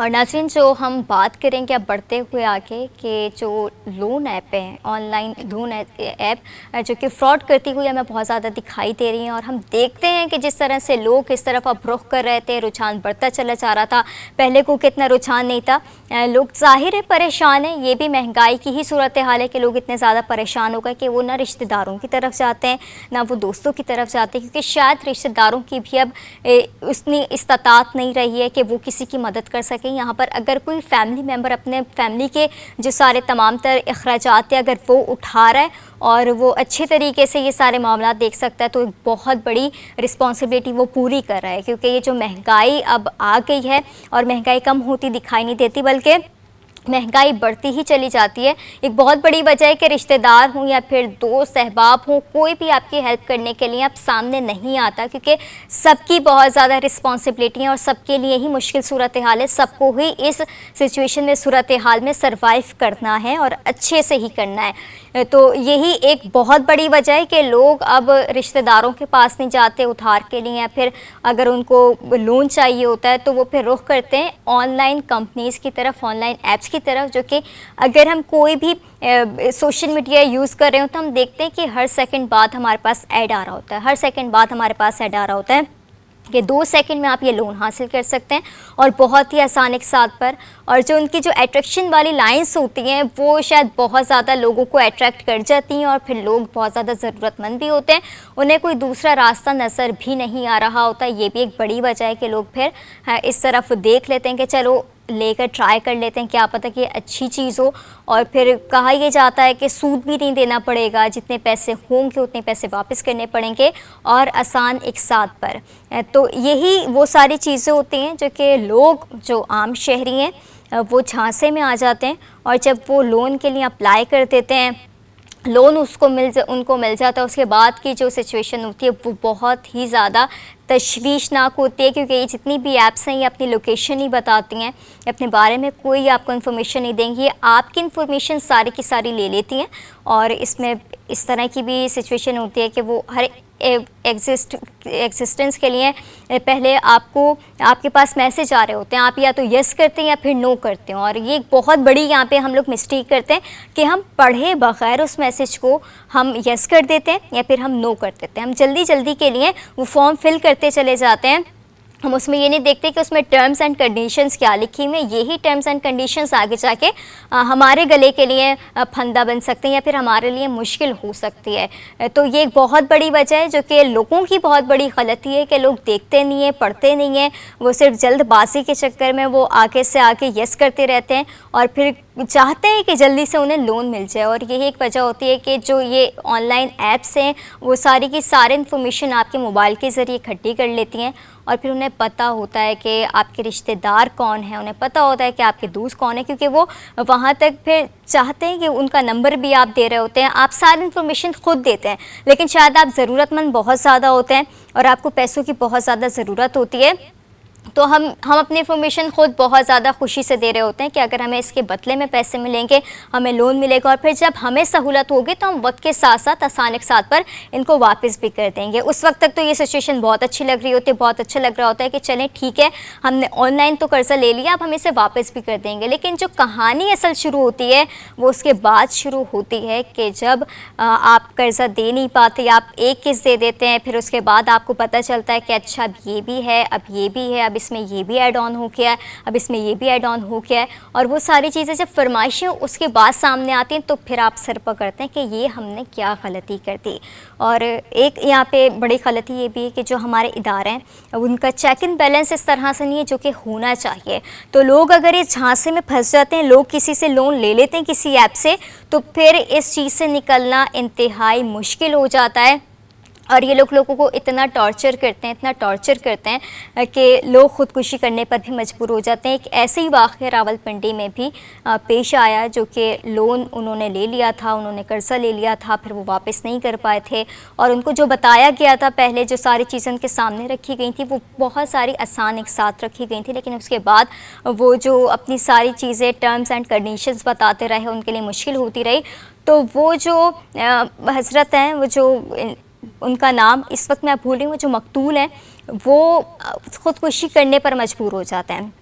और नाज़रीन, जो हम बात करेंगे अब बढ़ते हुए आगे कि जो लोन ऐप हैं, ऑनलाइन लोन ऐप जो कि फ्रॉड करती हुई हमें बहुत ज़्यादा दिखाई दे रही हैं। और हम देखते हैं कि जिस तरह से लोग इस तरफ अब रुख कर रहे थे, रुझान बढ़ता चला जा रहा था। पहले को कितना रुझान नहीं था। लोग ज़ाहिर है परेशान हैं, ये भी महंगाई की ही सूरत हाल है कि लोग इतने ज़्यादा परेशान हो गए कि वो ना रिश्तेदारों की तरफ जाते हैं, ना वो दोस्तों की तरफ जाते हैं, क्योंकि शायद रिश्तेदारों की भी अब उतनी इस्तात नहीं रही है कि वो किसी की मदद कर सकें। यहाँ पर अगर कोई फैमिली मेम्बर अपने फैमिली के जो सारे तमाम तर अखराजात है, अगर वो उठा रहा है और वो अच्छे तरीके से ये सारे मामला देख सकता है, तो एक बहुत बड़ी रिस्पॉन्सिबिलिटी वो पूरी कर रहा है। क्योंकि ये जो महंगाई अब आ गई है और महंगाई कम होती दिखाई नहीं देती, बल्कि महंगाई बढ़ती ही चली जाती है। एक बहुत बड़ी वजह है कि रिश्तेदार हों या फिर दोस्त अहबाब हों, कोई भी आपकी हेल्प करने के लिए अब सामने नहीं आता, क्योंकि सबकी बहुत ज़्यादा रिस्पॉन्सिबिलिटी है और सबके लिए ही मुश्किल सूरत हाल है। सबको ही इस सिचुएशन में, सूरत हाल में सरवाइव करना है और अच्छे से ही करना है। तो यही एक बहुत बड़ी वजह है कि लोग अब रिश्तेदारों के पास नहीं जाते उधार के लिए, या फिर अगर उनको लोन चाहिए होता है तो वो फिर रुख करते हैं ऑनलाइन कंपनीज़ की तरफ, ऑनलाइन ऐप्स की तरफ। जो कि अगर हम कोई भी सोशल मीडिया यूज़ कर रहे हो तो हम देखते हैं कि हर सेकंड बाद हमारे पास ऐड आ रहा होता है, हर सेकंड बाद हमारे पास ऐड आ रहा होता है कि 2 सेकंड में आप ये लोन हासिल कर सकते हैं, और बहुत ही आसान एक साथ पर। और जो उनकी जो अट्रैक्शन वाली लाइंस होती हैं वो शायद बहुत ज़्यादा लोगों को अट्रैक्ट कर जाती हैं, और फिर लोग बहुत ज़्यादा ज़रूरतमंद भी होते हैं, उन्हें कोई दूसरा रास्ता नज़र भी नहीं आ रहा होता। ये भी एक बड़ी वजह है कि लोग फिर इस तरफ देख लेते हैं कि चलो लेकर ट्राई कर लेते हैं, क्या पता कि अच्छी चीज़ हो। और फिर कहा यह जाता है कि सूद भी नहीं देना पड़ेगा, जितने पैसे होंगे उतने पैसे वापस करने पड़ेंगे, और आसान एक साथ पर। तो यही वो सारी चीज़ें होती हैं जो कि लोग, जो आम शहरी हैं, वो झांसे में आ जाते हैं। और जब वो लोन के लिए अप्लाई कर देते हैं, लोन उनको मिल जाता है, उसके बाद की जो सिचुएशन होती है वो बहुत ही ज़्यादा तशवीशनाक होती है। क्योंकि ये जितनी भी ऐप्स हैं ये अपनी लोकेशन नहीं बताती हैं, अपने बारे में कोई आपको इन्फॉर्मेशन नहीं देंगी, ये आपकी इन्फॉर्मेशन सारी की सारी ले लेती हैं। और इसमें इस तरह की भी सिचुएशन होती है कि वो हर एग्जिस्टेंस के लिए पहले आपके पास मैसेज आ रहे होते हैं, आप या तो यस करते हैं या फिर नो करते हैं। और ये एक बहुत बड़ी यहाँ पे हम लोग मिस्टेक करते हैं कि हम पढ़े बगैर उस मैसेज को हम यस कर देते हैं या फिर हम नो कर देते हैं। हम जल्दी जल्दी के लिए वो फॉर्म फिल करते चले जाते हैं, हम उसमें ये नहीं देखते कि उसमें टर्म्स एंड कंडीशंस क्या लिखी हुई हैं। यही टर्म्स एंड कंडीशंस आगे जाके हमारे गले के लिए फंदा बन सकते हैं या फिर हमारे लिए मुश्किल हो सकती है। तो ये एक बहुत बड़ी वजह है जो कि लोगों की बहुत बड़ी गलती है कि लोग देखते नहीं हैं, पढ़ते नहीं हैं, वो सिर्फ जल्दबाजी के चक्कर में वो आगे से आगे यस करते रहते हैं और फिर चाहते हैं कि जल्दी से उन्हें लोन मिल जाए। और यही एक वजह होती है कि जो ये ऑनलाइन ऐप्स हैं वो सारी की सारी इन्फॉर्मेशन आपके मोबाइल के ज़रिए इकट्ठी कर लेती हैं, और फिर उन्हें पता होता है कि आपके रिश्तेदार कौन हैं, उन्हें पता होता है कि आपके दोस्त कौन है, क्योंकि वो वहाँ तक फिर चाहते हैं कि उनका नंबर भी आप दे रहे होते हैं, आप सारी इन्फॉर्मेशन खुद देते हैं। लेकिन शायद आप ज़रूरतमंद बहुत ज़्यादा होते हैं और आपको पैसों की बहुत ज़्यादा ज़रूरत होती है, तो हम अपनी इन्फॉर्मेशन खुद बहुत ज़्यादा खुशी से दे रहे होते हैं कि अगर हमें इसके बदले में पैसे मिलेंगे, हमें लोन मिलेगा, और फिर जब हमें सहूलत होगी तो हम वक्त के साथ साथ आसान के साथ पर इनको वापस भी कर देंगे। उस वक्त तक तो ये सिचुएशन बहुत अच्छी लग रही होती है, बहुत अच्छा लग रहा होता है कि चलें ठीक है, हमने ऑनलाइन तो कर्जा ले लिया, अब हम इसे वापस भी कर देंगे। लेकिन जो कहानी असल शुरू होती है वो उसके बाद शुरू होती है कि जब आप कर्जा दे नहीं पाते, आप एक किस्त दे देते हैं, फिर उसके बाद आपको पता चलता है कि अच्छा अब ये भी है, अब ये भी है, अब इसमें ये भी ऐड ऑन हो गया है, अब इसमें ये भी ऐड ऑन हो गया है। और वो सारी चीज़ें जब फरमाइशें उसके बाद सामने आती हैं तो फिर आप सर पकड़ते हैं कि ये हमने क्या गलती कर दी। और एक यहाँ पे बड़ी गलती ये भी है कि जो हमारे इदारे हैं उनका चेक इन बैलेंस इस तरह से नहीं है जो कि होना चाहिए। तो लोग अगर इस झांसे में फंस जाते हैं, लोग किसी से लोन ले लेते हैं किसी ऐप से, तो फिर इस चीज़ से निकलना इंतहाई मुश्किल हो जाता है। और ये लोगों को इतना टॉर्चर करते हैं, इतना टॉर्चर करते हैं कि लोग ख़ुदकुशी करने पर भी मजबूर हो जाते हैं। एक ऐसे ही वाक़या रावलपिंडी में भी पेश आया, जो कि लोन उन्होंने ले लिया था, उन्होंने कर्ज़ा ले लिया था, फिर वो वापस नहीं कर पाए थे, और उनको जो बताया गया था पहले, जो सारी चीज़ें उनके सामने रखी गई थी, वो बहुत सारी आसान एक साथ रखी गई थी, लेकिन उसके बाद वो जो अपनी सारी चीज़ें टर्म्स एंड कंडीशंस बताते रहे, उनके लिए मुश्किल होती रही। तो वो जो हज़रत हैं, वो जो उनका नाम इस वक्त मैं भूल रही हूँ, जो मकतूल हैं, वो ख़ुदकुशी करने पर मजबूर हो जाते हैं।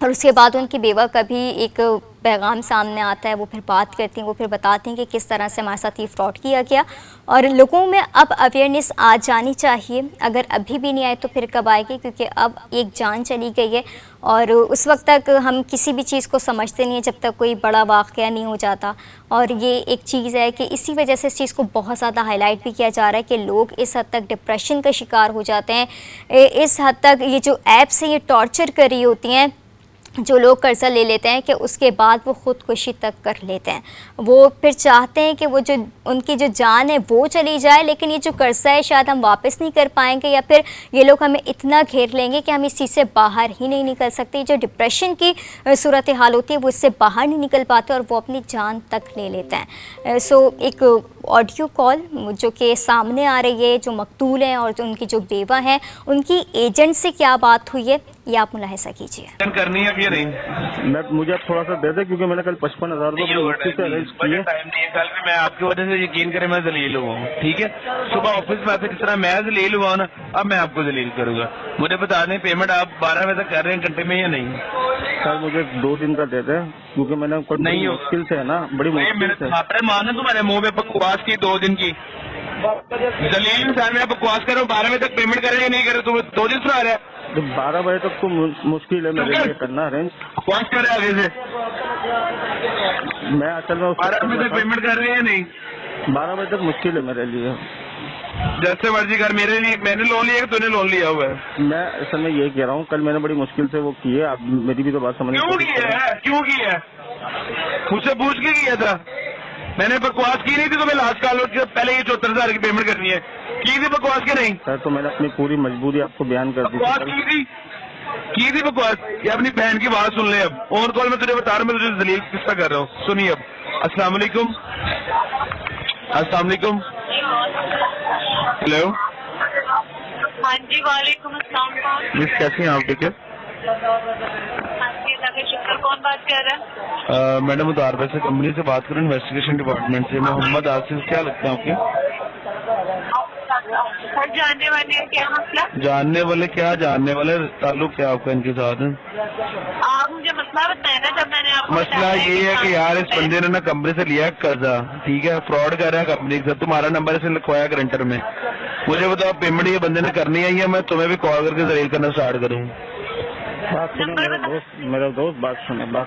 और उसके बाद उनकी बेवा का भी एक पैगाम सामने आता है, वो फिर बात करती हैं, वो फिर बताती हैं कि किस तरह से हमारे साथ ये फ्रॉड किया गया। और लोगों में अब अवेयरनेस आ जानी चाहिए, अगर अभी भी नहीं आए तो फिर कब आएगी, क्योंकि अब एक जान चली गई है और उस वक्त तक हम किसी भी चीज़ को समझते नहीं हैं जब तक कोई बड़ा वाक़या नहीं हो जाता। और ये एक चीज़ है कि इसी वजह से इस चीज़ को बहुत ज़्यादा हाईलाइट भी किया जा रहा है कि लोग इस हद तक डिप्रेशन का शिकार हो जाते हैं, इस हद तक ये जो ऐप्स हैं ये टॉर्चर कर रही होती हैं, जो लोग कर्ज़ा ले लेते हैं कि उसके बाद वो ख़ुदकुशी तक कर लेते हैं। वो फिर चाहते हैं कि वो जो उनकी जो जान है वो चली जाए, लेकिन ये जो कर्ज़ा है शायद हम वापस नहीं कर पाएंगे, या फिर ये लोग हमें इतना घेर लेंगे कि हम इस चीज़ से बाहर ही नहीं निकल सकते। जो डिप्रेशन की सूरत हाल होती है वो इससे बाहर नहीं निकल पाते और वो अपनी जान तक ले लेते हैं। सो एक ऑडियो कॉल जो कि सामने आ रही है, जो मकतूल हैं और जो उनकी जो बेवा हैं, उनकी एजेंट से क्या बात हुई है ये आप मुलाहिजा कीजिए। करनी है कि नहीं? मुझे आप थोड़ा सा दे दे, क्योंकि मैंने कल 55,000 रुपये मुश्किल से अरेंज किए। टाइम नहीं है कल भी, मैं आपकी वजह से यकीन करें मैं जलील हुआ हूँ, ठीक है। सुबह ऑफिस में आते किस तरह मैं जलील हुआ हूँ ना, अब मैं आपको जलील करूंगा। मुझे बता दें पेमेंट आप 12 बजे तक कर रहे हैं घंटे में या नहीं? सर मुझे 2 दिन का दे दे, क्योंकि मैंने नहीं मुश्किल से है ना, बड़ी मुश्किल से। आपने माना तुम्हारे मुंह पे बकवास की 2 दिन की जलील इंसान में बकवास करो, 12 बजे तक पेमेंट करेंगे नहीं करे तुम्हें 2 दिन सुना रहे हैं। 12 बजे तक तो मुश्किल है मेरे लिए करना अरेंज। बकवास करे आगे से। मैं असल में 12 बजे तक पेमेंट कर रहे हैं नहीं? 12 बजे तक मुश्किल है मेरे लिए। जैसे मर्जी कर, मेरे लिए मैंने लोन लिया कि तूने लोन लिया हुआ है? मैं असल में ये कह रहा हूँ, कल मैंने बड़ी मुश्किल से वो किए। आप मेरी भी तो बात समझ। क्यों किया है? क्यों किया है? मुझसे पूछ के किया था? मैंने बकवास की नहीं थी, तुम्हें लास्ट कॉल पहले ये 74,000 की पेमेंट करनी है, की थी बकवास के नहीं? सर तो मैंने अपनी पूरी मजबूरी आपको बयान कर दी। बकवास की थी बकवास। ये अपनी बहन की बात सुन ले। अब ऑन कॉल में तुझे बता रहा हूँ, मैं तुझे जलील किस्सा कर रहा हूँ। सुनिए अब। अस्सलाम वालेकुम। अस्सलाम वालेकुम। हेलो। हाँ जी, वालेकुम अस्सलाम। मिस कैसी हैं आप? ठीक है शुक्र। कौन बात कर रहा है? मैडम उतार वैसे कंपनी से बात करूँ, इन्वेस्टिगेशन डिपार्टमेंट से। मोहम्मद आसिफ, क्या लगता है आपके? सर जानने वाले क्या मसला? जानने वाले क्या? जानने वाले ताल्लुक क्या आपका इनके साथ? आप मुझे मसला बताए ना, जब मैंने आपको मसला ये है कि यार इस बंदे ने ना कंपनी से लिया कर्जा, ठीक है, फ्रॉड कर रहा है कंपनी के साथ। तुम्हारा नंबर इसे लिखवाया ग्रंटर में। मुझे बताओ पेमेंट ये बंदे ने करनी है या मैं तुम्हें भी कॉल करके जलील करना स्टार्ट करूँ? बात सुने मेरा दोस्त बात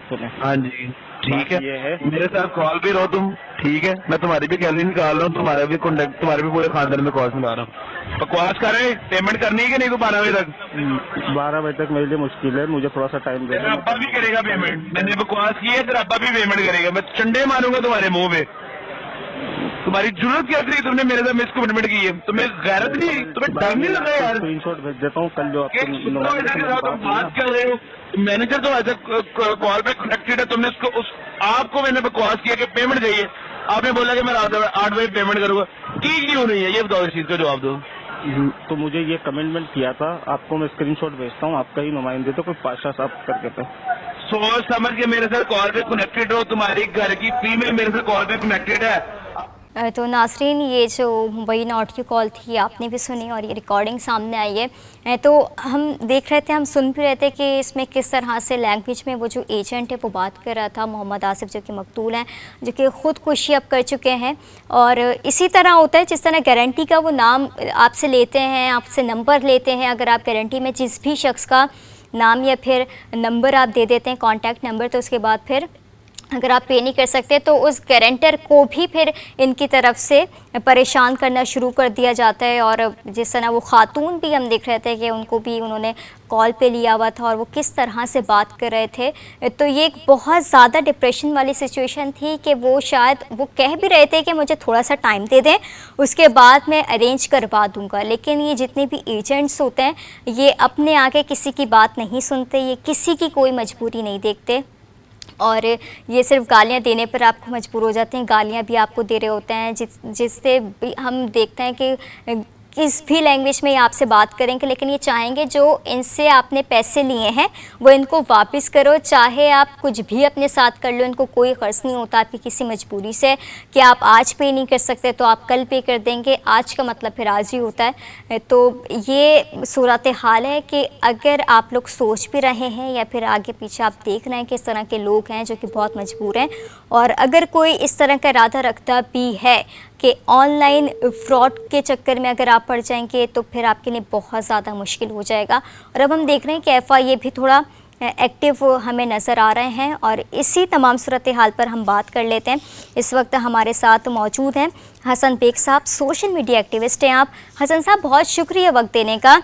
सुने। हाँ जी ठीक है, ये है मेरे साथ कॉल भी रहो तुम, ठीक है। मैं तुम्हारी भी गैलरी निकाल रहा हूँ, तुम्हारा भी कॉन्टेक्ट, तुम्हारे भी पूरे खानदान में कॉल सुना रहा हूँ। बकवास कर रहे, पेमेंट करनी है कि नहीं? तो 12 बजे तक। 12 बजे तक मेरे लिए मुश्किल है, मुझे थोड़ा सा टाइम दे। तेरा अब्बा भी करेगा पेमेंट। मैंने बकवास की है, तेरा अब्बा भी पेमेंट करेगा। मैं चंडे मारूंगा तुम्हारे मुंह पे। तुम्हारी जरूरत क्या थी? तुमने मेरे साथ मिस कमिटमेंट की है, तुम्हें गैरत नहीं, तुम्हें डर नहीं लग रहा यार? स्क्रीनशॉट भेज देता हूँ कल जो तुम बात कर रहे हो। मैनेजर तो आज कॉल पे कनेक्टेड है, तुमने उसको आपको मैंने बकवास किया कि पेमेंट चाहिए, आपने बोला कि मैं रात 8 बजे पेमेंट करूंगा। की क्यों नहीं है ये बताओ, इस चीज का जवाब दो। तो मुझे ये कमिटमेंट किया था, आपको मैं स्क्रीनशॉट भेजता हूँ, आपका ही नुमाइंदे तो कोई पाशा साहब करके थे। सोच समझ के मेरे साथ कॉल पे कनेक्टेड हो, तुम्हारी घर की फीमेल मेरे साथ कॉल पे कनेक्टेड है। तो नासरीन, ये जो मुबैना ऑडियो कॉल थी आपने भी सुनी और ये रिकॉर्डिंग सामने आई है। तो हम देख रहे थे, हम सुन भी रहे थे कि इसमें किस तरह से लैंग्वेज में वो जो एजेंट है वो बात कर रहा था, मोहम्मद आसिफ, जो कि मकतूल हैं, जो कि ख़ुदकुशी अब कर चुके हैं। और इसी तरह होता है जिस तरह गारंटी का वो नाम आपसे लेते हैं, आपसे नंबर लेते हैं। अगर आप गारंटी में जिस भी शख्स का नाम या फिर नंबर आप दे देते हैं, कॉन्टैक्ट नंबर, तो उसके बाद फिर अगर आप पे नहीं कर सकते तो उस गारंटर को भी फिर इनकी तरफ से परेशान करना शुरू कर दिया जाता है। और जिस तरह वो खातून भी हम देख रहे थे कि उनको भी उन्होंने कॉल पे लिया हुआ था और वो किस तरह से बात कर रहे थे, तो ये एक बहुत ज़्यादा डिप्रेशन वाली सिचुएशन थी कि वो शायद वो कह भी रहे थे कि मुझे थोड़ा सा टाइम दे दें, उसके बाद मैं अरेंज करवा दूँगा। लेकिन ये जितने भी एजेंट्स होते हैं ये अपने आगे किसी की बात नहीं सुनते, ये किसी की कोई मजबूरी नहीं देखते और ये सिर्फ गालियाँ देने पर आपको मजबूर हो जाते हैं। गालियाँ भी आपको दे रहे होते हैं जिससे हम देखते हैं कि किस भी लैंग्वेज में ये आपसे बात करेंगे, लेकिन ये चाहेंगे जो इनसे आपने पैसे लिए हैं वो इनको वापस करो। चाहे आप कुछ भी अपने साथ कर लो, इनको कोई क़र्ज़ नहीं होता आपकी किसी मजबूरी से कि आप आज पे नहीं कर सकते तो आप कल पे कर देंगे। आज का मतलब फिर आज ही होता है। तो ये सूरत हाल है कि अगर आप लोग सोच भी रहे हैं या फिर आगे पीछे आप देख रहे हैं कि इस तरह के लोग हैं जो कि बहुत मजबूर हैं, और अगर कोई इस तरह का इरादा रखता भी है कि ऑनलाइन फ्रॉड के चक्कर में अगर आप पड़ जाएंगे तो फिर आपके लिए बहुत ज़्यादा मुश्किल हो जाएगा। और अब हम देख रहे हैं कि FIA भी थोड़ा एक्टिव हमें नज़र आ रहे हैं, और इसी तमाम सूरत हाल पर हम बात कर लेते हैं। इस वक्त हमारे साथ मौजूद हैं हसन बेग साहब, सोशल मीडिया एक्टिविस्ट हैं आप। हसन साहब, बहुत शुक्रिया वक्त देने का।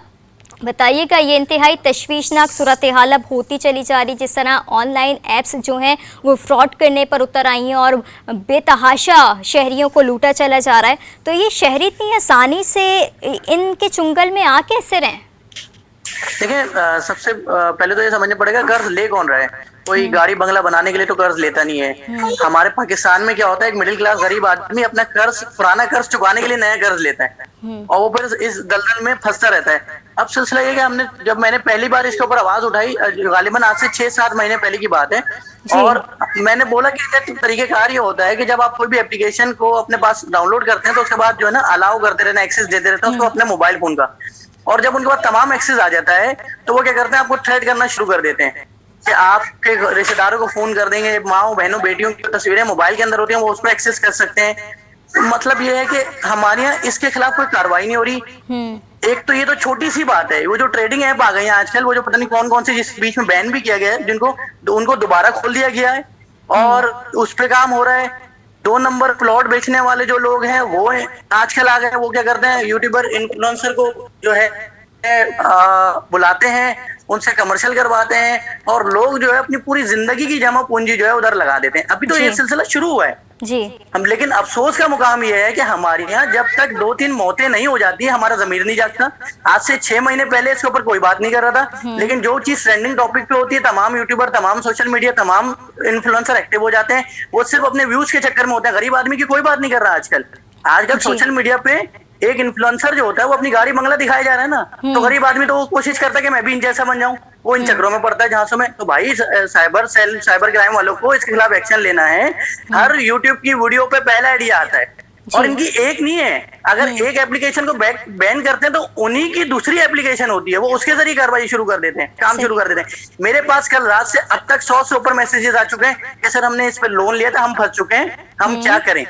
बताइएगा, ये इंतहाई तशवीशनाक सूरत हाल अब होती चली जा रही, जिस तरह ऑनलाइन ऐप्स जो हैं वो फ्रॉड करने पर उतर आई हैं और बेतहाशा शहरियों को लूटा चला जा रहा है। तो ये शहरी इतनी आसानी से इनके चुंगल में आ कैसे रहे? देखिए, सबसे पहले तो ये समझना पड़ेगा कर्ज ले कौन रहा है। कोई गाड़ी बंगला बनाने के लिए तो कर्ज लेता नहीं है। हमारे पाकिस्तान में क्या होता है, एक मिडिल क्लास गरीब आदमी अपना कर्ज, पुराना कर्ज चुकाने के लिए नया कर्ज लेता है और वो फिर इस दलदल में फंसता रहता है। अब सिलसिला ये कि जब मैंने पहली बार इसके ऊपर आवाज उठाई, गालिबन आज से 6-7 महीने पहले की बात है, और मैंने बोला कि तरीकेकार ये होता है कि जब आप कोई भी एप्लीकेशन को अपने पास डाउनलोड करते हैं तो उसके बाद जो है ना अलाउ करते रहना, एक्सेस देते रहते हैं उसको अपने मोबाइल फोन का। और जब उनके पास तमाम एक्सेस आ जाता है तो वो क्या करते हैं, आपको थ्रेट करना शुरू कर देते हैं कि आपके रिश्तेदारों को फोन कर देंगे, माओ बहनों बेटियों की तस्वीरें मोबाइल के अंदर होती हैं, वो उस पर एक्सेस कर सकते हैं। मतलब ये है कि हमारे यहाँ इसके खिलाफ कोई कार्रवाई नहीं हो रही। एक तो ये तो छोटी सी बात है, वो जो ट्रेडिंग ऐप आ गई है आजकल, वो जो पता नहीं कौन कौन से जिस बीच में बैन भी किया गया है, उनको दोबारा खोल दिया गया है और उस पे काम हो रहा है। 2 नंबर प्लॉट बेचने वाले जो लोग हैं वो आजकल आ गए हैं, वो क्या करते हैं, यूट्यूबर इन्फ्लुएंसर को जो है बुलाते हैं, उनसे कमर्शियल करवाते हैं और लोग जो है अपनी पूरी जिंदगी की जमा पूंजी जो है उधर लगा देते हैं। अभी तो ये सिलसिला शुरू हुआ है जी। लेकिन अफसोस का मुकाम यह है कि हमारे यहाँ जब तक 2-3 मौतें नहीं हो जाती हमारा जमीर नहीं जागता। आज से 6 महीने पहले इसके ऊपर कोई बात नहीं कर रहा था, लेकिन जो चीज ट्रेंडिंग टॉपिक पे होती है, तमाम यूट्यूबर, तमाम सोशल मीडिया, तमाम इन्फ्लुएंसर एक्टिव हो जाते हैं। वो सिर्फ अपने व्यूज के चक्कर में होते हैं, गरीब आदमी की कोई बात नहीं कर रहा। आजकल सोशल मीडिया पे एक इन्फ्लुएंसर जो होता है वो अपनी गाड़ी बंगला दिखाया जा रहा है ना, तो गरीब आदमी तो वो कोशिश करता है कि मैं भी इन जैसा बन जाऊं, वो इन चक्रों में पड़ता है झांसों में। तो भाई साइबर क्राइम वालों को इसके खिलाफ एक्शन लेना है। हर यूट्यूब की वीडियो पे पहला आइडिया आता है और इनकी एक नहीं है। अगर एक एप्लीकेशन को बैन करते हैं तो उन्हीं की दूसरी एप्लीकेशन होती है, वो उसके जरिए कार्रवाई शुरू कर देते हैं, काम शुरू कर देते हैं। मेरे पास कल रात से अब तक 100 से ऊपर मैसेजेस आ चुके हैं कि सर हमने इस पे लोन लिया था, हम फंस चुके हैं, हम क्या करें।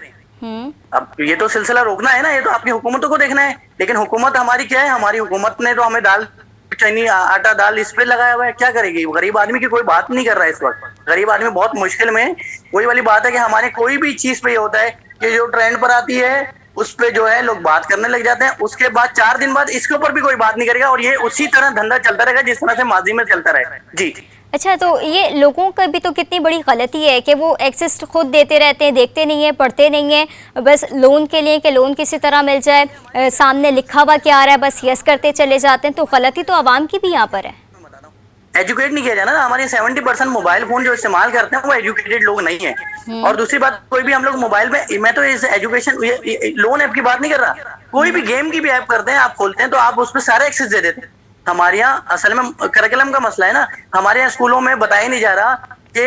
अब ये तो सिलसिला रोकना है ना, ये तो आपकी हुकूमतों को देखना है। लेकिन हुकूमत हमारी क्या है, हमारी हुकूमत ने तो हमें दाल चीनी आटा दाल इस पे लगाया हुआ है, क्या करेगी। गरीब आदमी की कोई बात नहीं कर रहा है इस वक्त। गरीब आदमी बहुत मुश्किल में। वही वाली बात है कि हमारे कोई भी चीज पे ये होता है कि जो ट्रेंड पर आती है उस पे जो है लोग बात करने लग जाते हैं, उसके बाद 4 दिन बाद इसके ऊपर भी कोई बात नहीं करेगा और ये उसी तरह धंधा चलता रहेगा जिस तरह से माजी में चलता रहेगा। जी अच्छा, तो ये लोगों का भी तो कितनी बड़ी गलती है कि वो एक्सेस खुद देते रहते हैं, देखते नहीं है, पढ़ते नहीं है, बस लोन के लिए कि लोन किसी तरह मिल जाए, सामने लिखा हुआ क्या आ रहा है बस यस करते चले जाते हैं। तो गलती तो आवाम की भी यहाँ पर है। एजुकेट नहीं किया जाना ना। हमारे 70% मोबाइल फोन जो इस्तेमाल करते हैं वो एजुकेटेड लोग नहीं है। और दूसरी बात, कोई भी हम लोग मोबाइल में, मैं तो इस एजुकेशन लोन ऐप की बात नहीं कर रहा, कोई भी गेम की भी ऐप करते हैं, आप खोलते हैं तो आप उसमें सारे एक्सेस दे देते हैं। हमारे यहाँ असल में करिकुलम का मसला है ना, हमारे यहाँ स्कूलों में बताया नहीं जा रहा कि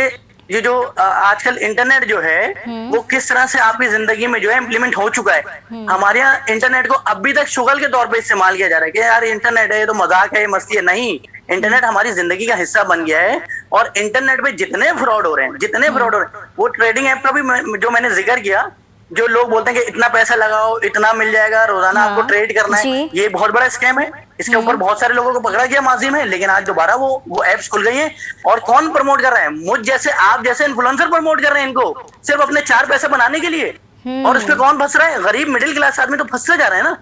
ये जो आजकल इंटरनेट जो है वो किस तरह से आपकी जिंदगी में जो है इम्प्लीमेंट हो चुका है। हमारे यहाँ इंटरनेट को अभी तक शुगल के तौर पे इस्तेमाल किया जा रहा है कि यार इंटरनेट है, ये तो मजाक है, मस्ती है। नहीं, इंटरनेट हमारी जिंदगी का हिस्सा बन गया है और इंटरनेट पे जितने फ्रॉड हो रहे हैं, वो ट्रेडिंग ऐप का भी जो मैंने जिक्र किया, जो लोग बोलते हैं कि इतना पैसा लगाओ, इतना मिल जाएगा, रोजाना आपको ट्रेड करना है, ये बहुत बड़ा स्कैम है। इसके ऊपर बहुत सारे लोगों को पकड़ा गया माजी में, लेकिन आज दोबारा वो एप्स खुल गई हैं। और कौन प्रमोट कर रहा है? मुझ जैसे, आप जैसे इन्फ्लुएंसर प्रमोट कर रहे हैं इनको, सिर्फ अपने 4 पैसे बनाने के लिए। और इस पे कौन फंस रहा है? गरीब मिडिल क्लास आदमी तो फंसते जा रहे हैं ना।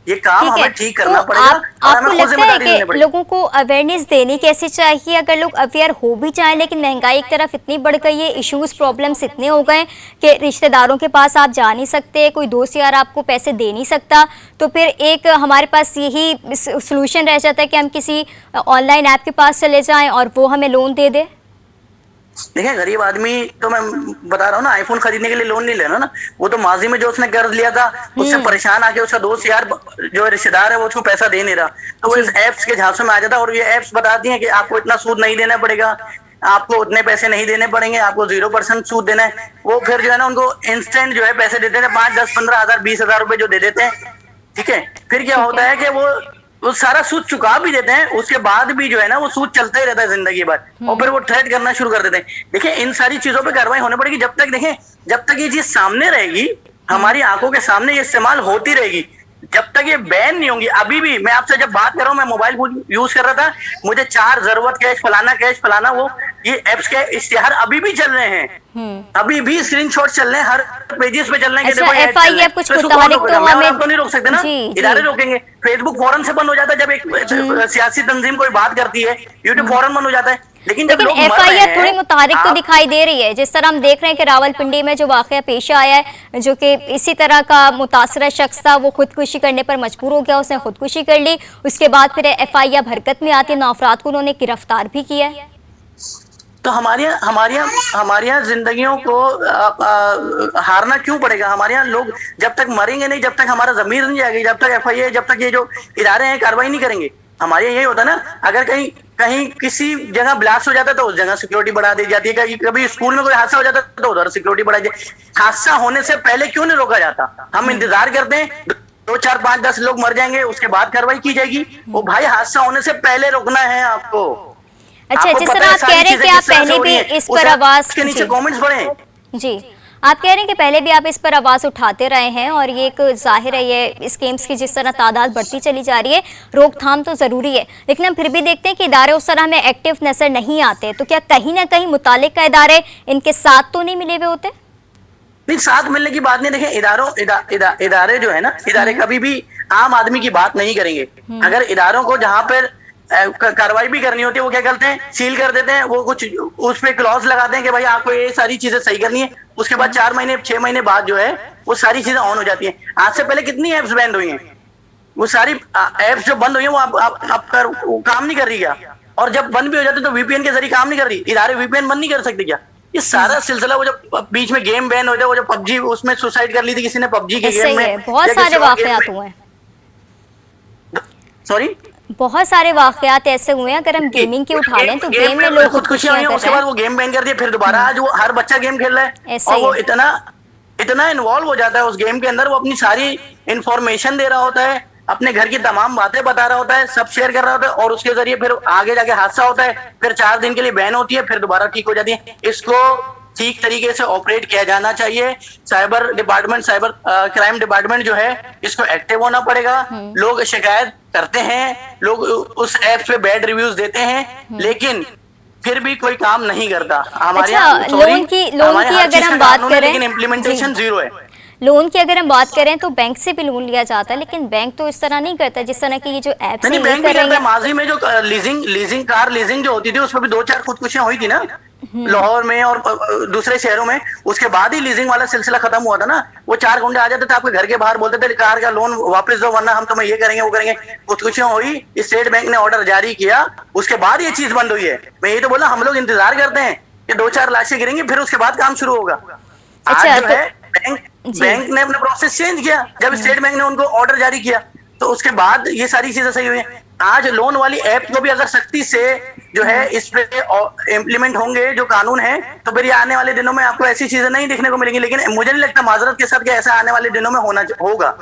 ये काम हमें ठीक करना पड़ेगा। आपको लगता है कि लोगों को अवेयरनेस देनी कैसे चाहिए? अगर लोग अवेयर हो भी जाएं, लेकिन महंगाई एक तरफ इतनी बढ़ गई है, इश्यूज प्रॉब्लम्स इतने हो गए कि रिश्तेदारों के पास आप जा नहीं सकते, कोई दोस्त यार आपको पैसे दे नहीं सकता, तो फिर एक हमारे पास यही सोल्यूशन रह जाता है कि हम किसी ऑनलाइन ऐप के पास चले जाएं और वो हमें लोन दे दे। देखिए गरीब आदमी तो मैं बता रहा हूँ ना, आईफोन खरीदने के लिए लोन नहीं लेना ना, वो तो माजी में जो उसने कर्ज लिया था उससे परेशान आके उसका दोस्त यार जो रिश्तेदार है वो उसको पैसा दे नहीं रहा, तो वो इस एप्स के झांसों में आ जाता है। और ये एप्स बताती हैं कि आपको इतना सूद नहीं देना पड़ेगा, आपको उतने पैसे नहीं देने पड़ेंगे, आपको 0% सूद देना है। वो फिर जो है ना उनको इंस्टेंट जो है पैसे देते हैं, 5, 10, 15 हजार 20 हजार रुपए जो दे देते हैं। ठीक है, फिर क्या होता है कि वो सारा सूद चुका भी देते हैं, उसके बाद भी जो है ना वो सूद चलता ही रहता है जिंदगी भर, और फिर वो थ्रेट करना शुरू कर देते हैं। देखिए इन सारी चीजों पे कार्रवाई होनी पड़ेगी। जब तक देखें, जब तक ये चीज सामने रहेगी, हमारी आंखों के सामने ये इस्तेमाल होती रहेगी, जब तक ये बैन नहीं होंगी। अभी भी मैं आपसे जब बात कर रहा हूँ, मैं मोबाइल फोन यूज कर रहा था, मुझे 4 जरूरत कैश फलाना वो ये एप्स के इश्तिहार अभी भी चल रहे हैं, अभी भी स्क्रीनशॉट चल रहे हैं, हर पेजेस पे चल रहे हैं। अच्छा, FIA कुछ मुतालिक तो हमें आपको नहीं रोक सकते ना, इदारे रोकेंगे। फेसबुक फौरन से बंद हो जाता है जब एक सियासी तंजीम कोई बात करती है, यूट्यूब फौरन बंद हो जाता है। लेकिन FIA थोड़ी मुतारिक तो दिखाई दे रही है, जिस तरह हम देख रहे हैं कि रावलपिंडी में जो वाकया पेश आया है, जो कि इसी तरह का मुतासरा शख्स था, वो खुदकुशी करने पर मजबूर हो गया, उसने खुदकुशी कर ली। उसके बाद फिर FIA हरकत में आती है, 9 अफराद को उन्होंने गिरफ्तार भी किया है। तो हमारे यहाँ जिंदगियों को हारना क्यों पड़ेगा? हमारे यहाँ लोग जब तक मरेंगे नहीं, जब तक हमारा जमीर नहीं जाएगी, जब तक FIA, जब तक ये जो इदारे हैं कार्रवाई नहीं करेंगे। हमारे यहाँ यही होता है ना, अगर कहीं किसी जगह ब्लास्ट हो जाता है तो उस जगह सिक्योरिटी बढ़ा दी जाती है, कभी स्कूल में कोई हादसा हो जाता है तो उधर सिक्योरिटी बढ़ाई जाती है। हादसा होने से पहले क्यों नहीं रोका जाता? हम इंतजार करते हैं 2, 4, 5, 10 लोग मर जाएंगे, उसके बाद कार्रवाई की जाएगी। वो भाई हादसा होने से पहले रोकना है आपको। अच्छा, जिस तरह आप कह रहे हैं कि आप पहले भी इस पर आवाज के नीचे कमेंट्स पढ़ें जी, आप कह रहे हैं कि पहले भी आप इस पर आवाज उठाते रहे हैं, और ये एक जाहिर है ये स्कीम्स की जिस तरह तादाद बढ़ती चली जा रही है, रोकथाम तो जरूरी है, लेकिन हम फिर भी देखते हैं कि इदारे उस तरह हमें एक्टिव नजर नहीं आते। तो क्या कहीं ना कहीं मुतालिका इदारे इनके साथ तो नहीं मिले हुए होते? नहीं, साथ मिलने की बात नहीं। देखें इदारे जो है ना, इदारे कभी भी आम आदमी की बात नहीं करेंगे। अगर इदारों को जहां पर कार्रवाई भी करनी होती है, वो क्या करते हैं, सील कर देते हैं। वो कुछ उस पे क्लॉज लगाते हैं कि भाई आपको ये सारी चीजें सही करनी है। उसके बाद 4 महीने 6 महीने बाद जो है वो सारी चीजें ऑन हो जाती हैं। आज से पहले कितनी एप्स बैंड हुई हैं, वो सारी एप्स जो बंद हुई हैं वो आप काम नहीं कर रही क्या? और जब बंद भी हो जाती है तो VPN के जरिए काम नहीं कर रही, इदारे VPN बंद नहीं कर सकते क्या? ये सारा सिलसिला, वो जो बीच में गेम बैन हो जाए, वो जो PUBG, उसमें सुसाइड कर ली थी किसी ने PUBG के गेम में, बहुत सारे वाकयात हुए हैं। सॉरी, बहुत सारे वाकयात ऐसे हुए हैं। अगर हम गेमिंग की उठा लें तो गेम में लोग खुदकुशियां हुई, उसके बाद वो गेम बैन कर दिया, फिर दोबारा आज वो हर बच्चा गेम खेल रहा है, और वो इतना इन्वॉल्व हो जाता है उस गेम के अंदर, वो अपनी सारी इंफॉर्मेशन दे रहा होता है, अपने घर की तमाम बातें बता रहा होता है, सब शेयर कर रहा होता है, और उसके जरिए फिर आगे जाके हादसा होता है, फिर 4 दिन के लिए बैन होती है, फिर दोबारा ठीक हो जाती है। इसको ठीक तरीके से ऑपरेट किया जाना चाहिए। साइबर क्राइम डिपार्टमेंट जो है, इसको एक्टिव होना पड़ेगा। लोग शिकायत करते हैं, लोग उस ऐप पे बैड रिव्यूज देते हैं, लेकिन फिर भी कोई काम नहीं करता। हमारे लोन की अगर हम बात करें, लेकिन इम्प्लीमेंटेशन 0 है। लोन की अगर हम बात करें तो बैंक से भी लोन लिया जाता है, लेकिन बैंक तो इस तरह नहीं करता जिस तरह की ये जो एप्स नहीं, बैंक भी करता है। माजी में जो कार लीजिंग जो होती थी, उसमें भी 2-4 खुदकुशियां हुई थी ना, लाहौर में और दूसरे शहरों में। उसके बाद ही लीजिंग वाला सिलसिला खत्म हुआ था ना। वो 4 गुंडे आ जाते थे आपके घर के बाहर, बोलते थे कार का लोन वापस दो वरना हम तुम्हें ये करेंगे वो करेंगे। खुदकुशियां हुई, स्टेट बैंक ने ऑर्डर जारी किया, उसके बाद ये चीज बंद हुई है। मैं ये तो बोला, हम लोग इंतजार करते हैं कि 2-4 लाशें गिरेंगी, फिर उसके बाद काम शुरू होगा। आज जो है बैंक ने अपना प्रोसेस चेंज किया, जब स्टेट बैंक ने उनको ऑर्डर जारी किया तो उसके बाद ये सारी चीजें सही हुई हैं। आज लोन वाली ऐप को भी अगर सख्ती से जो है इस पे इम्प्लीमेंट होंगे जो कानून है, तो फिर ये आने वाले दिनों में आपको ऐसी चीजें नहीं देखने को मिलेंगी। लेकिन मुझे नहीं लगता माजरत के साथ कि ऐसा आने वाले दिनों में होगा।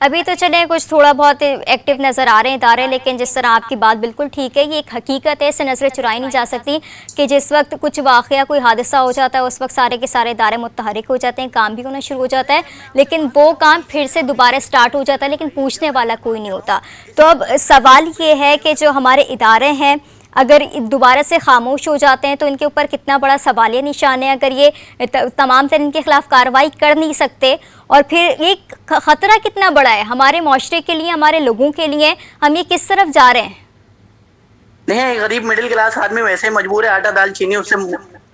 अभी तो चले कुछ थोड़ा बहुत एक्टिव नज़र आ रहे हैं इदारे, लेकिन जिस तरह आपकी बात बिल्कुल ठीक है, ये एक हकीकत है, इससे नज़रें चुराई नहीं जा सकती कि जिस वक्त कुछ वाक़या कोई हादसा हो जाता है उस वक्त सारे के सारे इदारे मुतहरिक हो जाते हैं, काम भी होना शुरू हो जाता है, लेकिन वो काम फिर से दोबारा स्टार्ट हो जाता है, लेकिन पूछने वाला कोई नहीं होता। तो अब सवाल ये है कि जो हमारे इदारे हैं अगर दोबारा से खामोश हो जाते हैं तो इनके ऊपर कितना बड़ा सवालिया निशान है। अगर ये तमाम तरह इनके खिलाफ कार्रवाई कर नहीं सकते, और फिर एक ख़तरा कितना बड़ा है हमारे माशरे के लिए, हमारे लोगों के लिए, हम ये किस तरफ जा रहे हैं? नहीं, गरीब मिडिल क्लास आदमी वैसे मजबूर है, आटा दाल चीनी उससे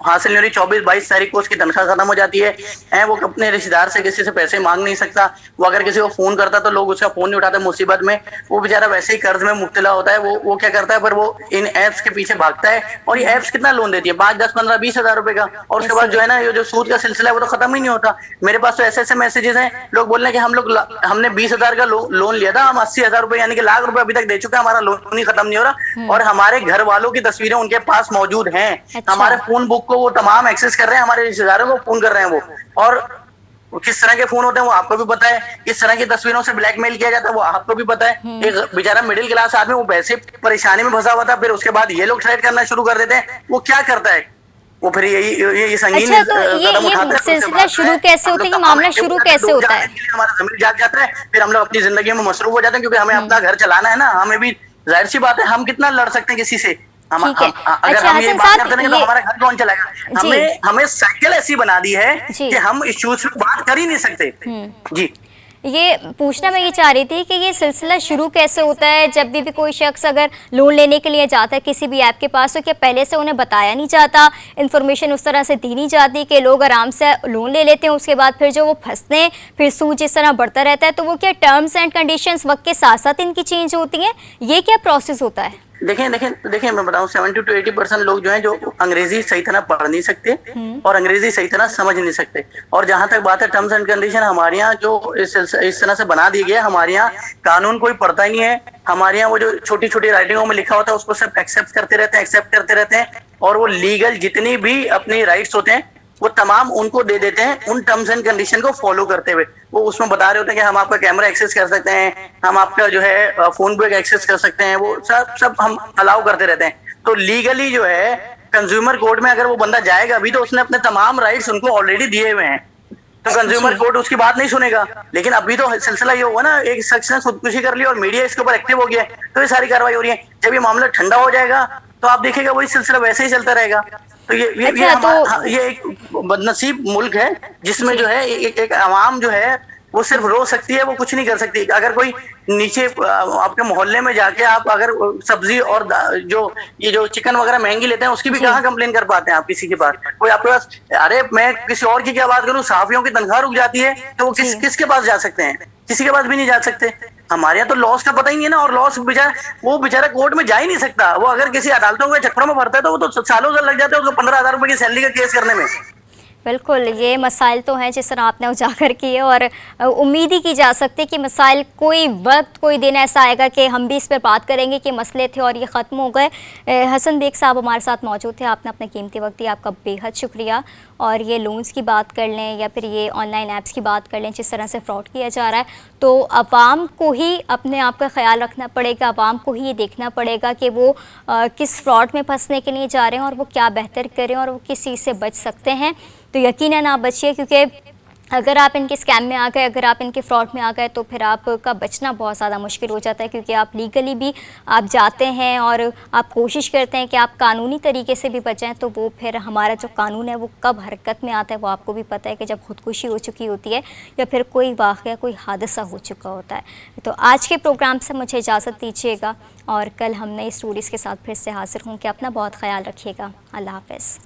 हासिल नहीं हो रही, 24-22 तारीख को उसकी तनख्वाह खत्म हो जाती है, वो अपने रिश्तेदार से किसी से पैसे मांग नहीं सकता, वो अगर किसी को फोन करता तो लोग उसका फोन नहीं उठाते मुसीबत में, वो बेचारा वैसे ही कर्ज में मुब्तला होता है, वो क्या करता है, पर वो इन एप्स के पीछे भागता है, और ये एप्स कितना लोन देती है, 5, 10, 15, 20 हजार रुपए का, और उसके बाद जो है ना ये जो सूद का सिलसिला है वो तो खत्म ही नहीं होता। मेरे पास तो ऐसे मैसेजेस हैं, लोग बोल रहे हैं कि हमने 20,000 का लोन लिया था, हम 80,000 रुपए यानी कि लाख रुपए अभी तक दे चुके हैं, हमारा लोन ही खत्म नहीं हो रहा, और हमारे घर वालों की तस्वीरें उनके पास मौजूद हैं। अच्छा। हमारे फोन बुक को वो तमाम एक्सेस कर रहे हैं, हमारे रिश्तेदारों को फोन कर रहे हैं वो, और किस तरह के फोन होते हैं वो आपको भी पता है, किस तरह की तस्वीरों से ब्लैकमेल किया जाता है वो आपको भी पता है। एक बेचारा मिडिल क्लास आदमी वो वैसे परेशानी में फंसा हुआ था, फिर उसके बाद ये लोग थ्रेट करना शुरू कर देते हैं, वो क्या करता है, वो फिर ये संगीन अच्छा, तो ये सिलसिला शुरू कैसे होता है, ये मामला शुरू कैसे होता है? हमारा ज़मीर जाग जाता है, फिर हम लोग अपनी जिंदगी में मसरूफ हो जाते हैं, क्योंकि हमें अपना घर चलाना है ना, हमें भी जाहिर सी बात है हम कितना लड़ सकते हैं किसी से, ठीक है। अगर अच्छा, हम ये हसन बात साहब, करते हैं तो हमारा घर कौन चलाएगा? हमें साइकिल ऐसी बना दी है कि हम इश्यूज पे बात कर ही नहीं सकते। जी, ये पूछना मैं ये चाह रही थी कि ये सिलसिला शुरू कैसे होता है? जब भी कोई शख्स अगर लोन लेने के लिए जाता है किसी भी ऐप के पास, तो क्या पहले से उन्हें बताया नहीं जाता, इन्फॉर्मेशन उस तरह से दी नहीं जाती कि लोग आराम से लोन ले लेते हैं, उसके बाद फिर जो वो फंसते हैं, फिर सूद जिस तरह बढ़ता रहता है, तो वो क्या टर्म्स एंड कंडीशंस वक्त के साथ साथ इनकी चेंज होती हैं? ये क्या प्रोसेस होता है? देखिए मैं बताऊं, 70 to 80% लोग जो हैं जो अंग्रेजी सही तरह पढ़ नहीं सकते और अंग्रेजी सही तरह समझ नहीं सकते, और जहां तक बात है टर्म्स एंड कंडीशन, हमारे यहाँ जो इस तरह से बना दिए गए, हमारे यहाँ कानून कोई पढ़ता ही नहीं है, हमारे यहाँ वो जो छोटी छोटी राइटिंगों में लिखा होता है उसको सब एक्सेप्ट करते रहते हैं, और वो लीगल जितनी भी अपनी राइट्स होते हैं वो तमाम उनको दे देते हैं, उन टर्म्स एंड कंडीशन को फॉलो करते हुए। वो उसमें बता रहे होते हैं कि हम आपका कैमरा एक्सेस कर सकते हैं, हम आपका जो है फोन बुक एक्सेस कर सकते हैं, वो सब हम अलाउ करते रहते हैं। तो लीगली जो है कंज्यूमर कोर्ट में अगर वो बंदा जाएगा अभी, तो उसने अपने तमाम राइट्स उनको ऑलरेडी दिए हुए हैं, तो कंज्यूमर कोर्ट उसकी बात नहीं सुनेगा। लेकिन अभी तो सिलसिला ये हुआ ना, एक शख्स ने खुदकुशी कर ली और मीडिया इसके ऊपर एक्टिव हो गया, तो ये सारी कार्रवाई हो रही है। जब ये मामला ठंडा हो जाएगा तो आप देखिएगा वही सिलसिला वैसे ही चलता रहेगा। तो ये एक बदनसीब मुल्क है जिसमें जो है एक आवाम जो है वो सिर्फ रो सकती है, वो कुछ नहीं कर सकती। अगर कोई नीचे आपके मोहल्ले में जाके आप अगर सब्जी और जो चिकन वगैरह महंगी लेते हैं उसकी भी कहाँ कंप्लेन कर पाते हैं आप किसी के पास? कोई आपके पास, अरे मैं किसी और की क्या बात करूं, सहाफियों की तनख्वाह रुक जाती है तो वो किसके पास जा सकते हैं? किसी के पास भी नहीं जा सकते। हमारे यहाँ तो लॉस का पता ही नहीं है ना, और लॉस बेचारा कोर्ट में जा ही नहीं सकता। वो अगर किसी अदालतों के चक्करों में भरता है तो वो तो सालों से लग जाते हैं उसको 15,000 रुपए की सैलरी का केस करने में। बिल्कुल, ये मसाइल तो हैं जिस तरह आपने उजागर किए, और उम्मीद ही की जा सकती है कि मसाइल कोई वक्त कोई दिन ऐसा आएगा कि हम भी इस पर बात करेंगे कि मसले थे और ये ख़त्म हो गए। हसन बेग साहब हमारे साथ मौजूद थे, आपने अपना कीमती वक्त दिया, आपका बेहद शुक्रिया। और ये लोन्स की बात कर लें या फिर ये ऑनलाइन ऐप्स की बात कर लें, जिस तरह से फ्रॉड किया जा रहा है, तो आवाम को ही अपने आप का ख्याल रखना पड़ेगा, आवाम को ही ये देखना पड़ेगा कि वो किस फ्रॉड में फंसने के लिए जा रहे हैं और वो क्या बेहतर करें और वो किस चीज़ से बच सकते हैं। तो यकीनन आप बचिए, क्योंकि अगर आप इनके स्कैम में आ गए, अगर आप इनके फ्रॉड में आ गए, तो फिर आपका बचना बहुत ज़्यादा मुश्किल हो जाता है, क्योंकि आप लीगली भी आप जाते हैं और आप कोशिश करते हैं कि आप कानूनी तरीके से भी बचें, तो वो फिर हमारा जो कानून है वो कब हरकत में आता है वो आपको भी पता है कि जब खुदकुशी हो चुकी होती है या फिर कोई वाक़या कोई हादसा हो चुका होता है। तो आज के प्रोग्राम से मुझे इजाज़त दीजिएगा और कल हम नई स्टोरीज़ के साथ फिर से हाजिर होंगे। अपना बहुत ख्याल रखिएगा। अल्लाह हाफ़िज़।